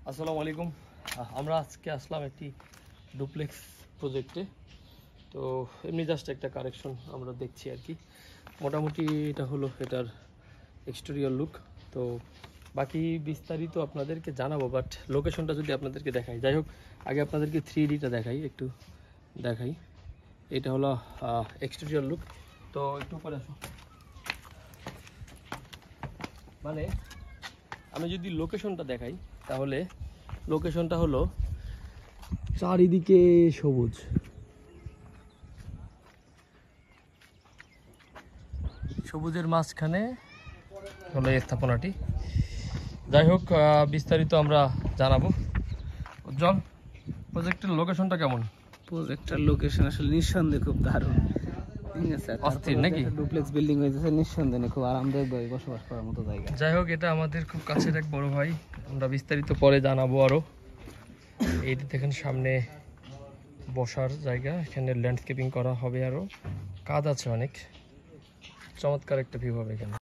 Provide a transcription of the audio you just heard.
আসসালামু আলাইকুম। আমরা আজকে আসলাম একটি ডুপ্লেক্স প্রজেক্টে। তো এমনি জাস্ট একটা কারেকশন আমরা দেখছি আর কি। মোটামুটি এটা হলো এটার এক্সটেরিয়র লুক। তো বাকি বিস্তারিত আপনাদেরকে জানাবো, বাট লোকেশনটা যদি আপনাদেরকে দেখাই। যাই হোক, আগে আপনাদেরকে 3Dটা দেখাই, একটু দেখাই। এটা হলো এক্সটেরিয়র লুক। তো একটু উপরে আসো। মানে আমি যদি লোকেশনটা দেখাই, তাহলে লোকেশনটা হলো চারিদিকে সবুজ, সবুজের মাঝখানে হলো এই স্থাপনাটি। যাই হোক, বিস্তারিত আমরা জানাবো। উজ্জ্বল, প্রজেক্টের লোকেশনটা কেমন? প্রজেক্টের লোকেশন আসলে নিঃসন্দেহে খুব দারুণ, ঠিক আছে। অস্থির নাকি? ডুপ্লেক্স বিল্ডিং হয়েছে, নিঃসন্দেহে খুব আরামদায়ক বসবাস করার মতো জায়গা। যাই হোক, এটা আমাদের খুব কাছের এক বড় ভাই, আমরা বিস্তারিত পরে জানাবো আরো। এইটা দেখেন সামনে বসার জায়গা, এখানে ল্যান্ডস্কেপিং করা হবে, আরো কাজ আছে অনেক। চমৎকার একটা ভিউ হবে এখানে।